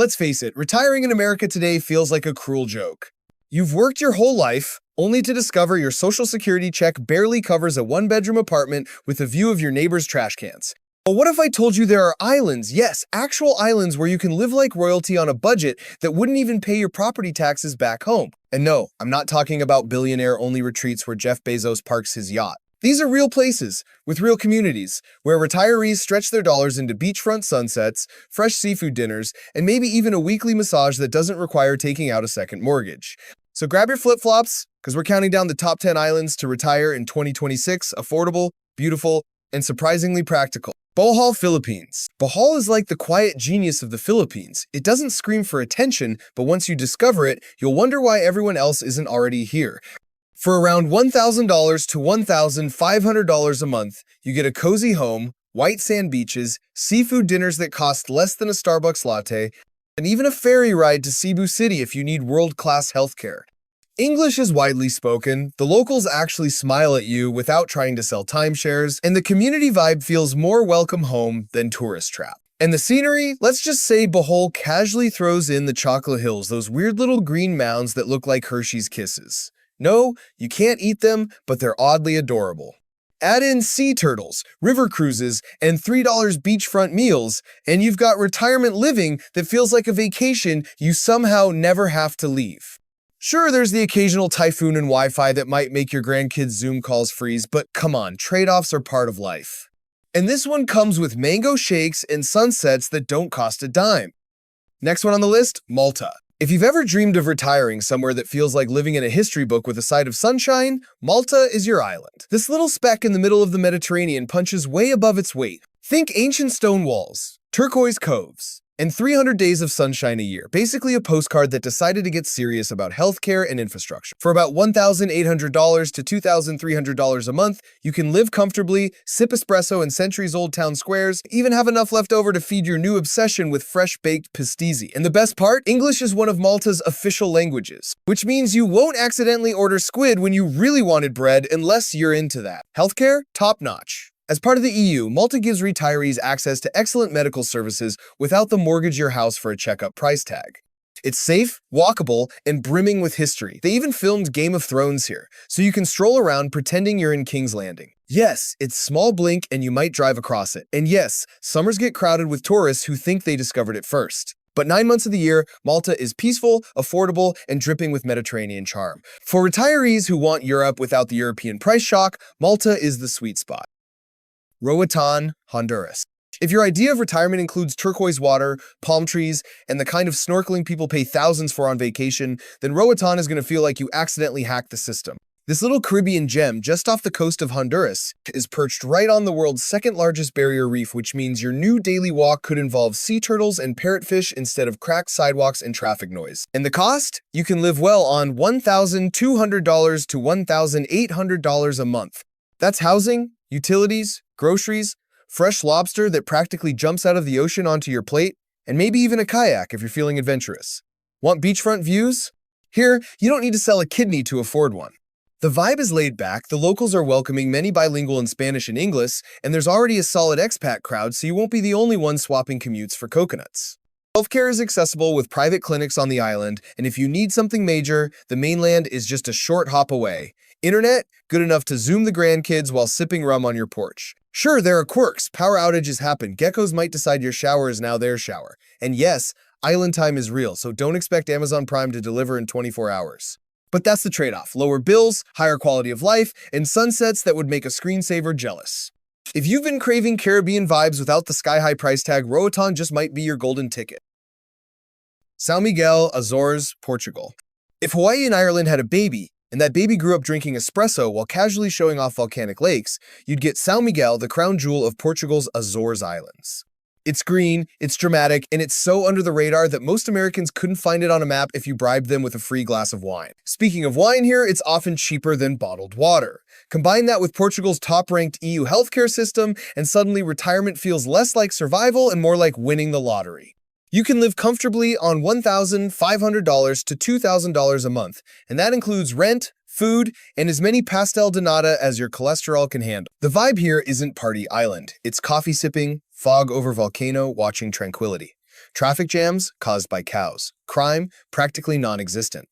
Let's face it, retiring in America today feels like a cruel joke. You've worked your whole life, only to discover your Social Security check barely covers a one-bedroom apartment with a view of your neighbor's trash cans. But what if I told you there are islands, yes, actual islands where you can live like royalty on a budget that wouldn't even pay your property taxes back home? And no, I'm not talking about billionaire-only retreats where Jeff Bezos parks his yacht. These are real places, with real communities, where retirees stretch their dollars into beachfront sunsets, fresh seafood dinners, and maybe even a weekly massage that doesn't require taking out a second mortgage. So grab your flip-flops, because we're counting down the top 10 islands to retire in 2026, affordable, beautiful, and surprisingly practical. Bohol, Philippines. Bohol is like the quiet genius of the Philippines. It doesn't scream for attention, but once you discover it, you'll wonder why everyone else isn't already here. For around $1,000 to $1,500 a month, you get a cozy home, white sand beaches, seafood dinners that cost less than a Starbucks latte, and even a ferry ride to Cebu City if you need world-class healthcare. English is widely spoken, the locals actually smile at you without trying to sell timeshares, and the community vibe feels more welcome home than tourist trap. And the scenery, let's just say Bohol casually throws in the chocolate hills, those weird little green mounds that look like Hershey's Kisses. No, you can't eat them, but they're oddly adorable. Add in sea turtles, river cruises, and $3 beachfront meals, and you've got retirement living that feels like a vacation you somehow never have to leave. Sure, there's the occasional typhoon and Wi-Fi that might make your grandkids' Zoom calls freeze, but come on, trade-offs are part of life. And this one comes with mango shakes and sunsets that don't cost a dime. Next one on the list, Malta. If you've ever dreamed of retiring somewhere that feels like living in a history book with a side of sunshine, Malta is your island. This little speck in the middle of the Mediterranean punches way above its weight. Think ancient stone walls, turquoise coves, and 300 days of sunshine a year. Basically a postcard that decided to get serious about healthcare and infrastructure. For about $1,800 to $2,300 a month, you can live comfortably, sip espresso in centuries-old town squares, even have enough left over to feed your new obsession with fresh-baked pastéis. And the best part? English is one of Malta's official languages, which means you won't accidentally order squid when you really wanted bread unless you're into that. Healthcare? Top-notch. As part of the EU, Malta gives retirees access to excellent medical services without the mortgage your house for a checkup price tag. It's safe, walkable, and brimming with history. They even filmed Game of Thrones here, so you can stroll around pretending you're in King's Landing. Yes, it's small blink and you might drive across it. And yes, summers get crowded with tourists who think they discovered it first. But 9 months of the year, Malta is peaceful, affordable, and dripping with Mediterranean charm. For retirees who want Europe without the European price shock, Malta is the sweet spot. Roatán, Honduras. If your idea of retirement includes turquoise water, palm trees, and the kind of snorkeling people pay thousands for on vacation, then Roatán is going to feel like you accidentally hacked the system. This little Caribbean gem just off the coast of Honduras is perched right on the world's second largest barrier reef, which means your new daily walk could involve sea turtles and parrotfish instead of cracked sidewalks and traffic noise. And the cost? You can live well on $1,200 to $1,800 a month. That's housing, utilities, groceries, fresh lobster that practically jumps out of the ocean onto your plate, and maybe even a kayak if you're feeling adventurous. Want beachfront views? Here, you don't need to sell a kidney to afford one. The vibe is laid back, the locals are welcoming, many bilingual in Spanish and English, and there's already a solid expat crowd, so you won't be the only one swapping commutes for coconuts. Healthcare is accessible with private clinics on the island, and if you need something major, the mainland is just a short hop away. Internet? Good enough to Zoom the grandkids while sipping rum on your porch. Sure, there are quirks. Power outages happen. Geckos might decide your shower is now their shower. And yes, island time is real, so don't expect Amazon Prime to deliver in 24 hours. But that's the trade-off. Lower bills, higher quality of life, and sunsets that would make a screensaver jealous. If you've been craving Caribbean vibes without the sky-high price tag, Roatán just might be your golden ticket. São Miguel, Azores, Portugal. If Hawaii and Ireland had a baby, and that baby grew up drinking espresso while casually showing off volcanic lakes, you'd get São Miguel, the crown jewel of Portugal's Azores Islands. It's green, it's dramatic, and it's so under the radar that most Americans couldn't find it on a map if you bribed them with a free glass of wine. Speaking of wine here, it's often cheaper than bottled water. Combine that with Portugal's top-ranked EU healthcare system, and suddenly retirement feels less like survival and more like winning the lottery. You can live comfortably on $1,500 to $2,000 a month, and that includes rent, food, and as many pastel de nata as your cholesterol can handle. The vibe here isn't party island. It's coffee sipping, fog over volcano, watching tranquility. Traffic jams caused by cows. Crime practically non-existent.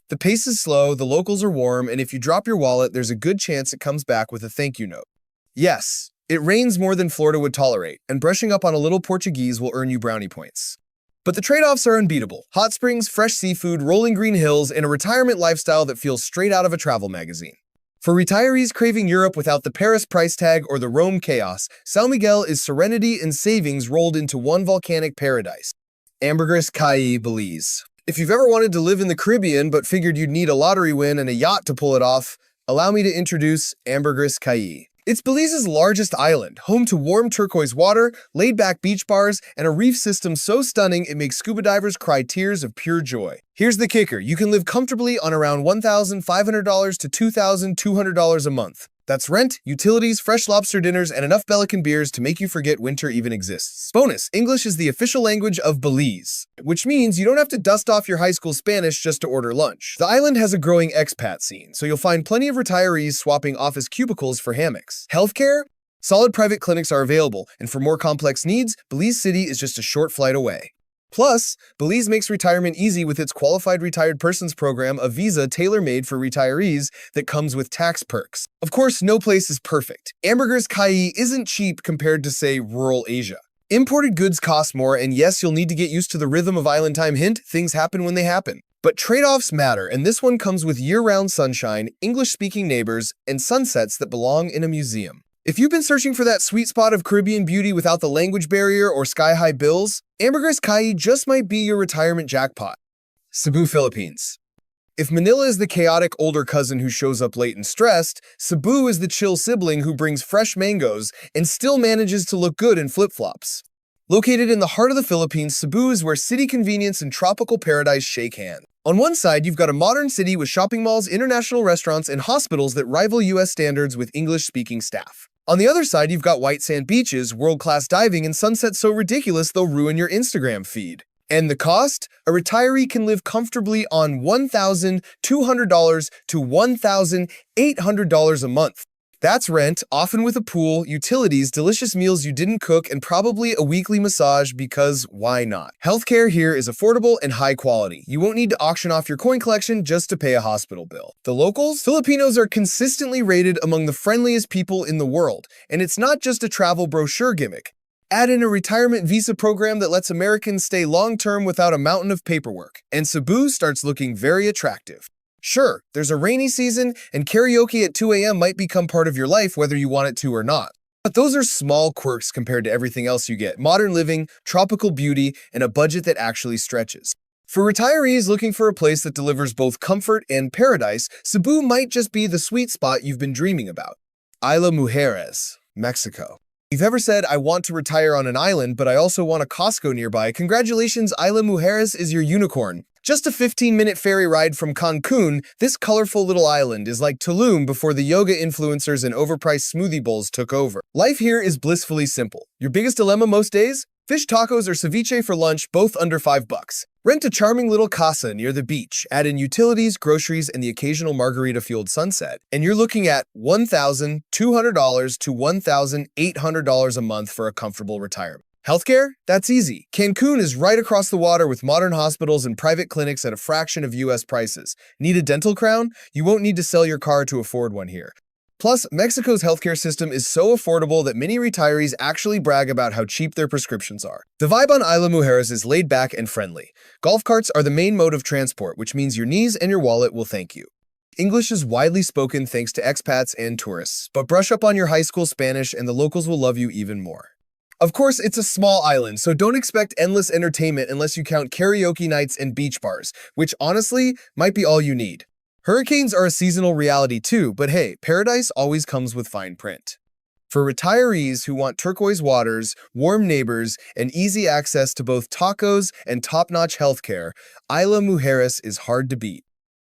The pace is slow, the locals are warm, and if you drop your wallet, there's a good chance it comes back with a thank you note. Yes, it rains more than Florida would tolerate, and brushing up on a little Portuguese will earn you brownie points. But the trade-offs are unbeatable. Hot springs, fresh seafood, rolling green hills, and a retirement lifestyle that feels straight out of a travel magazine. For retirees craving Europe without the Paris price tag or the Rome chaos, São Miguel is serenity and savings rolled into one volcanic paradise. Ambergris, Caye, Belize. If you've ever wanted to live in the Caribbean but figured you'd need a lottery win and a yacht to pull it off, allow me to introduce Ambergris, Caye. It's Belize's largest island, home to warm turquoise water, laid-back beach bars, and a reef system so stunning it makes scuba divers cry tears of pure joy. Here's the kicker. You can live comfortably on around $1,500 to $2,200 a month. That's rent, utilities, fresh lobster dinners, and enough Belican beers to make you forget winter even exists. Bonus, English is the official language of Belize, which means you don't have to dust off your high school Spanish just to order lunch. The island has a growing expat scene, so you'll find plenty of retirees swapping office cubicles for hammocks. Healthcare? Solid private clinics are available, and for more complex needs, Belize City is just a short flight away. Plus, Belize makes retirement easy with its Qualified Retired Persons Program, a visa tailor-made for retirees that comes with tax perks. Of course, no place is perfect. Ambergris, Caye isn't cheap compared to, say, rural Asia. Imported goods cost more, and yes, you'll need to get used to the rhythm of island time. Hint, things happen when they happen. But trade-offs matter, and this one comes with year-round sunshine, English-speaking neighbors, and sunsets that belong in a museum. If you've been searching for that sweet spot of Caribbean beauty without the language barrier or sky-high bills, Ambergris, Caye just might be your retirement jackpot. Cebu, Philippines. If Manila is the chaotic older cousin who shows up late and stressed, Cebu is the chill sibling who brings fresh mangoes and still manages to look good in flip-flops. Located in the heart of the Philippines, Cebu is where city convenience and tropical paradise shake hands. On one side, you've got a modern city with shopping malls, international restaurants, and hospitals that rival US standards with English-speaking staff. On the other side, you've got white sand beaches, world-class diving, and sunsets so ridiculous they'll ruin your Instagram feed. And the cost? A retiree can live comfortably on $1,200 to $1,800 a month. That's rent, often with a pool, utilities, delicious meals you didn't cook, and probably a weekly massage because why not? Healthcare here is affordable and high quality. You won't need to auction off your coin collection just to pay a hospital bill. The locals? Filipinos are consistently rated among the friendliest people in the world, and it's not just a travel brochure gimmick. Add in a retirement visa program that lets Americans stay long-term without a mountain of paperwork, and Cebu starts looking very attractive. Sure, there's a rainy season, and karaoke at 2 a.m. might become part of your life whether you want it to or not. But those are small quirks compared to everything else you get: modern living, tropical beauty, and a budget that actually stretches. For retirees looking for a place that delivers both comfort and paradise, Cebu might just be the sweet spot you've been dreaming about. Isla Mujeres, Mexico. If you've ever said, I want to retire on an island, but I also want a Costco nearby, congratulations, Isla Mujeres is your unicorn. Just a 15-minute ferry ride from Cancun, this colorful little island is like Tulum before the yoga influencers and overpriced smoothie bowls took over. Life here is blissfully simple. Your biggest dilemma most days? Fish tacos or ceviche for lunch, both under $5. Rent a charming little casa near the beach, add in utilities, groceries, and the occasional margarita-fueled sunset, and you're looking at $1,200 to $1,800 a month for a comfortable retirement. Healthcare? That's easy. Cancun is right across the water with modern hospitals and private clinics at a fraction of US prices. Need a dental crown? You won't need to sell your car to afford one here. Plus, Mexico's healthcare system is so affordable that many retirees actually brag about how cheap their prescriptions are. The vibe on Isla Mujeres is laid back and friendly. Golf carts are the main mode of transport, which means your knees and your wallet will thank you. English is widely spoken thanks to expats and tourists, but brush up on your high school Spanish and the locals will love you even more. Of course, it's a small island, so don't expect endless entertainment unless you count karaoke nights and beach bars, which honestly might be all you need. Hurricanes are a seasonal reality too, but hey, paradise always comes with fine print. For retirees who want turquoise waters, warm neighbors, and easy access to both tacos and top-notch healthcare, Isla Mujeres is hard to beat.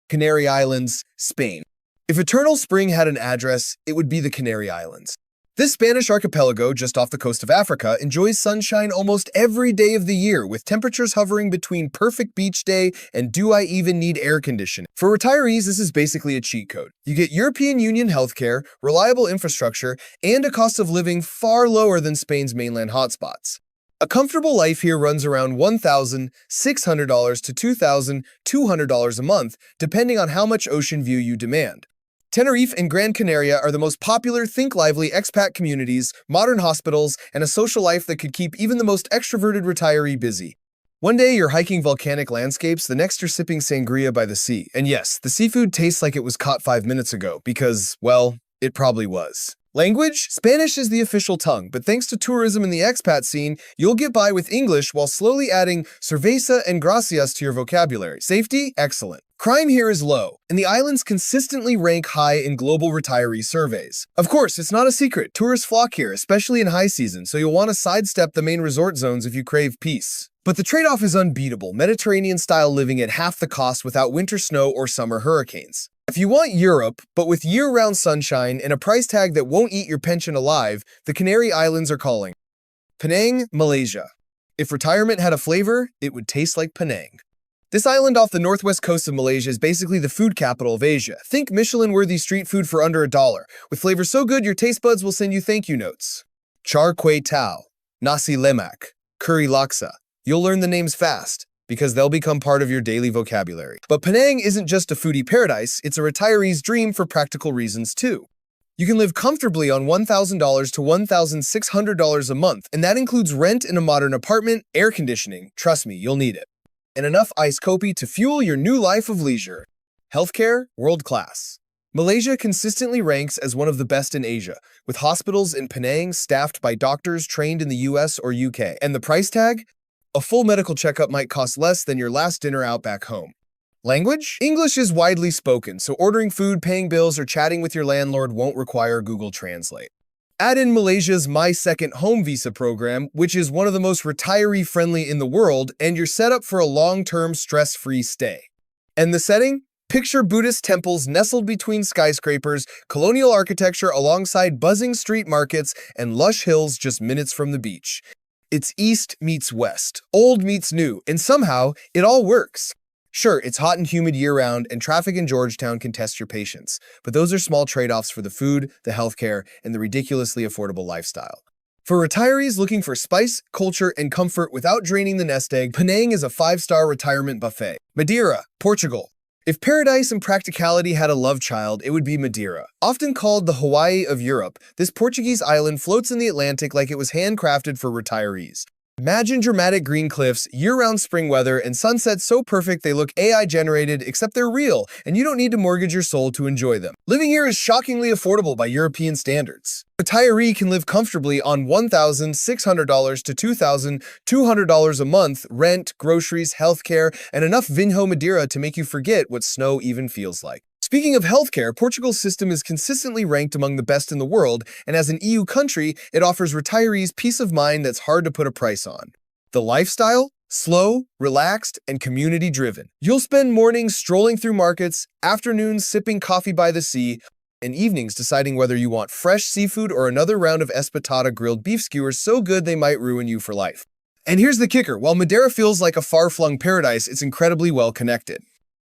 Canary Islands, Spain. If Eternal Spring had an address, it would be the Canary Islands. This Spanish archipelago, just off the coast of Africa, enjoys sunshine almost every day of the year, with temperatures hovering between perfect beach day and do I even need air conditioning. For retirees, this is basically a cheat code. You get European Union healthcare, reliable infrastructure, and a cost of living far lower than Spain's mainland hotspots. A comfortable life here runs around $1,600 to $2,200 a month, depending on how much ocean view you demand. Tenerife and Gran Canaria are the most popular think lively expat communities, modern hospitals, and a social life that could keep even the most extroverted retiree busy. One day you're hiking volcanic landscapes, the next you're sipping sangria by the sea. And yes, the seafood tastes like it was caught 5 minutes ago because, well, it probably was. Language? Spanish is the official tongue, but thanks to tourism in the expat scene, you'll get by with English while slowly adding cerveza and gracias to your vocabulary. Safety? Excellent. Crime here is low, and the islands consistently rank high in global retiree surveys. Of course, it's not a secret. Tourists flock here, especially in high season, so you'll want to sidestep the main resort zones if you crave peace. But the trade-off is unbeatable, Mediterranean-style living at half the cost without winter snow or summer hurricanes. If you want Europe, but with year-round sunshine and a price tag that won't eat your pension alive, the Canary Islands are calling. Penang, Malaysia. If retirement had a flavor, it would taste like Penang. This island off the northwest coast of Malaysia is basically the food capital of Asia. Think Michelin-worthy street food for under $1, with flavor so good your taste buds will send you thank you notes. Char kway teow, nasi lemak, curry laksa. You'll learn the names fast, because they'll become part of your daily vocabulary. But Penang isn't just a foodie paradise, it's a retiree's dream for practical reasons too. You can live comfortably on $1,000 to $1,600 a month, and that includes rent in a modern apartment, air conditioning, trust me, you'll need it, and enough iced kopi to fuel your new life of leisure. Healthcare, world class. Malaysia consistently ranks as one of the best in Asia, with hospitals in Penang staffed by doctors trained in the US or UK. And the price tag? A full medical checkup might cost less than your last dinner out back home. Language? English is widely spoken, so ordering food, paying bills, or chatting with your landlord won't require Google Translate. Add in Malaysia's My Second Home visa program, which is one of the most retiree-friendly in the world, and you're set up for a long-term, stress-free stay. And the setting? Picture Buddhist temples nestled between skyscrapers, colonial architecture alongside buzzing street markets, and lush hills just minutes from the beach. It's East meets West, old meets new, and somehow, it all works. Sure, it's hot and humid year-round, and traffic in Georgetown can test your patience, but those are small trade-offs for the food, the healthcare, and the ridiculously affordable lifestyle. For retirees looking for spice, culture, and comfort without draining the nest egg, Penang is a 5-star retirement buffet. Madeira, Portugal. If paradise and practicality had a love child, it would be Madeira. Often called the Hawaii of Europe, this Portuguese island floats in the Atlantic like it was handcrafted for retirees. Imagine dramatic green cliffs, year-round spring weather, and sunsets so perfect they look AI-generated, except they're real, and you don't need to mortgage your soul to enjoy them. Living here is shockingly affordable by European standards. A retiree can live comfortably on $1,600 to $2,200 a month, rent, groceries, healthcare, and enough Vinho Madeira to make you forget what snow even feels like. Speaking of healthcare, Portugal's system is consistently ranked among the best in the world, and as an EU country, it offers retirees peace of mind that's hard to put a price on. The lifestyle? Slow, relaxed, and community-driven. You'll spend mornings strolling through markets, afternoons sipping coffee by the sea, and evenings deciding whether you want fresh seafood or another round of espetada grilled beef skewers so good they might ruin you for life. And here's the kicker, while Madeira feels like a far-flung paradise, it's incredibly well-connected.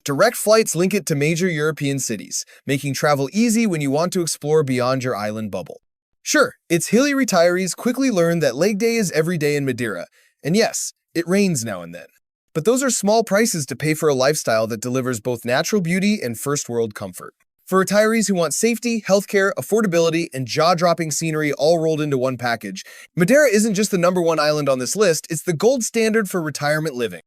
Direct flights link it to major European cities, making travel easy when you want to explore beyond your island bubble. Sure, its hilly retirees quickly learn that leg day is every day in Madeira, and yes, it rains now and then. But those are small prices to pay for a lifestyle that delivers both natural beauty and first-world comfort. For retirees who want safety, healthcare, affordability, and jaw-dropping scenery all rolled into one package, Madeira isn't just the #1 island on this list, it's the gold standard for retirement living.